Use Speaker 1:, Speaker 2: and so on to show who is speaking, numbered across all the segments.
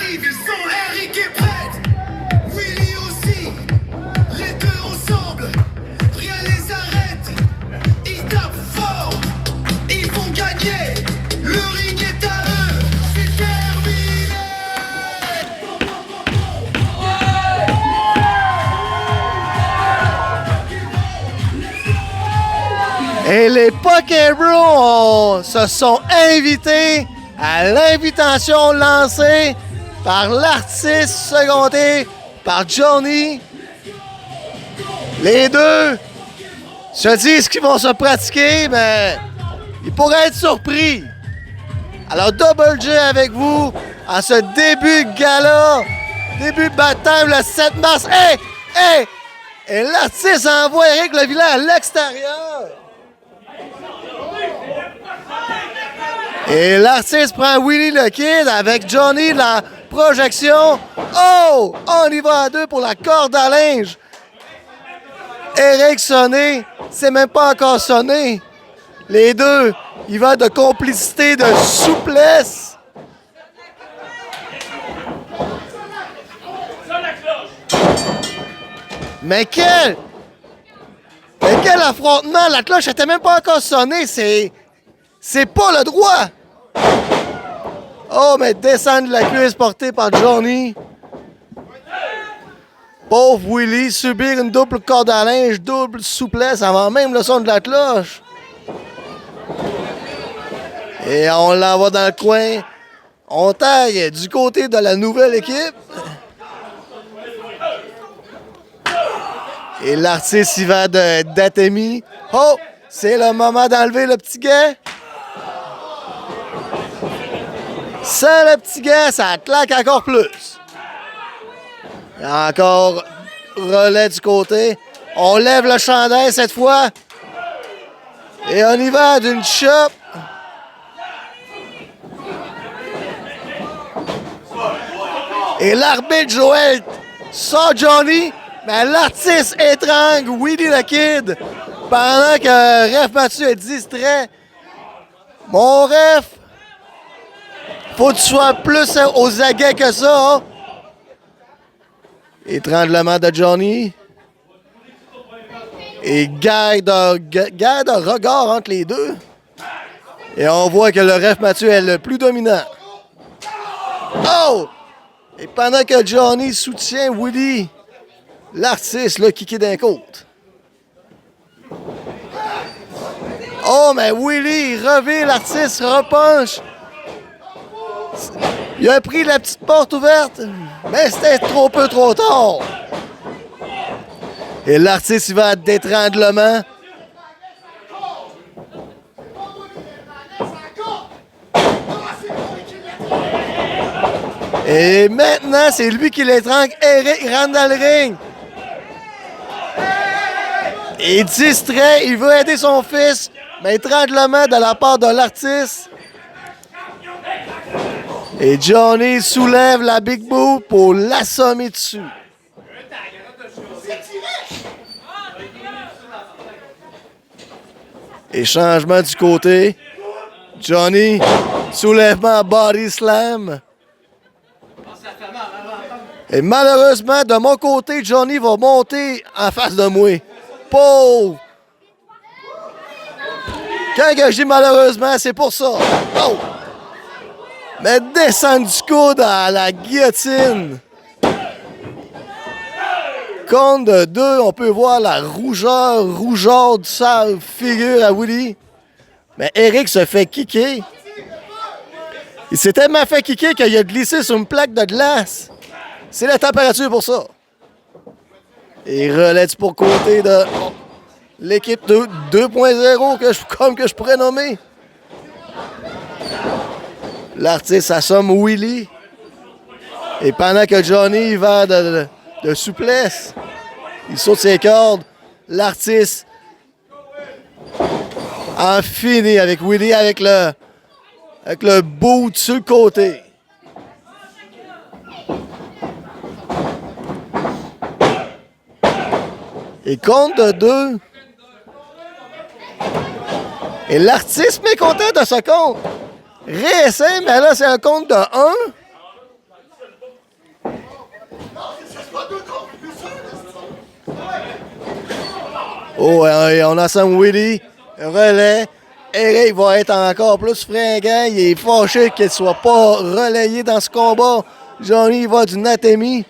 Speaker 1: arrive, ils sont Eric et Pet. Willy aussi, les deux ensemble, rien les arrête. Ils tapent fort, ils vont gagner. Le ring est à eux, c'est terminé.
Speaker 2: Et les Pokébros se sont invités à l'invitation lancée par l'artiste secondé par Johnny. Les deux se disent qu'ils vont se pratiquer, mais ils pourraient être surpris. Alors Double J avec vous à ce début de gala, début de baptême le 7 mars. Hey! Hey! Et l'artiste envoie Eric Levillain à l'extérieur. Et l'artiste prend Willy le Kid avec Johnny de la projection. Oh! On y va à deux pour la corde à linge. Eric sonné, c'est même pas encore sonné. Les deux, il va de complicité, de souplesse. Mais quel affrontement! La cloche n'était même pas encore sonnée. C'est pas le droit. Oh, mais descendre de la cuisse portée par Johnny. Pauvre Willy, subir une double corde à linge, double souplesse avant même le son de la cloche. Et on l'envoie dans le coin. On taille du côté de la nouvelle équipe. Et l'artiste y va d'Atemi. Oh! C'est le moment d'enlever le petit gars. Sans le petit gars, ça claque encore plus. Il y a encore relais du côté. On lève le chandail cette fois. Et on y va d'une chope. Et l'arbitre Joël sort Johnny, mais l'artiste étrangle Willy le Kid pendant que Ref Mathieu est distrait. Mon Ref, faut que tu sois plus aux aguets que ça. Hein? Étranglement de Johnny. Et guerre de regard entre les deux. Et on voit que le Ref Mathieu est le plus dominant. Oh! Et pendant que Johnny soutient Willy, l'artiste l'a kické d'un côte. Oh, mais Willy, il revient, l'artiste repunche. Il a pris la petite porte ouverte, mais c'était trop peu trop tard. Et l'artiste, il va à d'étranglement. Et maintenant, c'est lui qui l'étrangle. Eric rentre dans le ring. Il distrait, il veut aider son fils, mais étranglement de la part de l'artiste. Et Johnny soulève la Big Boot pour l'assommer dessus. Et changement du côté. Johnny, soulèvement body slam. Et malheureusement, de mon côté, Johnny va monter en face de moi. Pauvre! Quand je dis malheureusement, c'est pour ça. Oh! Mais descendre du coude à la guillotine. Compte de deux, on peut voir la rougeur de sa figure à Willy. Mais Eric se fait kicker. Il s'est tellement fait kicker qu'il a glissé sur une plaque de glace. C'est la température pour ça. Et relais du pour côté de l'équipe 2.0 que je pourrais nommer. L'artiste assomme Willy. Et pendant que Johnny va de souplesse, il saute ses cordes. L'artiste en finit avec Willy avec le bout sur le côté. Et compte de deux. Et l'artiste mécontent de ce compte. Réessaye, mais là, c'est un compte de 1. Oh, et on assomme Willy. Relais. Eric va être encore plus fringant. Il est fâché qu'il ne soit pas relayé dans ce combat. Johnny va du Natemi.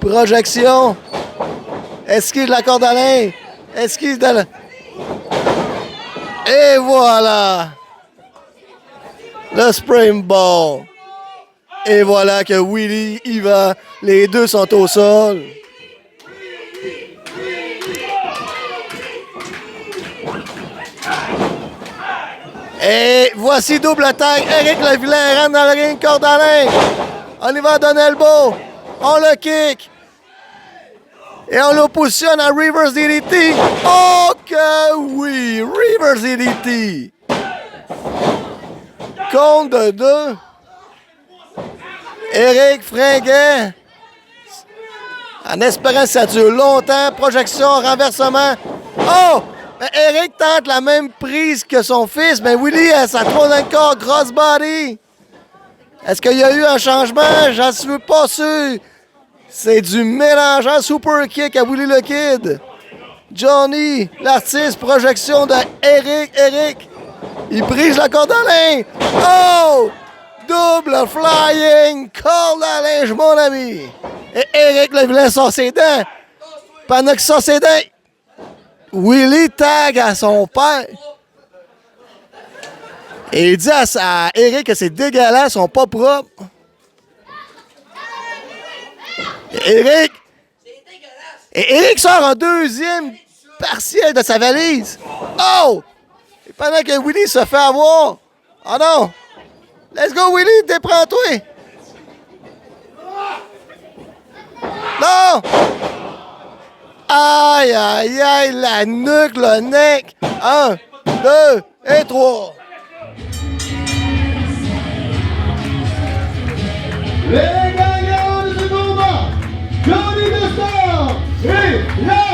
Speaker 2: Projection. Esquive de la corde à linge. Esquive de la... Et voilà. Le Springboard. Et voilà que Willy y va. Les deux sont au sol. Et voici double attaque. Eric le vilain rentre dans le ring, corde à linge. On y va donner le beau. On le kick. Et on le positionne à reverse DDT. Oh que oui! Reverse DDT. Compte de 2. Eric fringant. En espérant que ça dure longtemps. Projection, renversement. Oh! Mais Eric tente la même prise que son fils, mais Willy, ça tourne encore, grosse body. Est-ce qu'il y a eu un changement? J'en suis pas sûr. C'est du mélangeant super kick à Willy le Kid. Johnny, l'artiste, projection de Eric. Eric, il brise la corde à linge. Oh! Double flying corde à linge, mon ami. Et Eric le vilain sort ses dents. Pendant qu'il sort ses dents, Willy tag à son père. Et il dit à Eric que c'est dégueulasse, ils sont pas propres. Et Eric sort un deuxième partiel de sa valise. Oh! Et pendant que Willy se fait avoir. Oh non! Let's go, Willy, déprends-toi! Non! Aïe, aïe, aïe, la nuque, le neck. 1, 2 et 3.
Speaker 3: Les gagnants de ce combat, Johnny Destor et la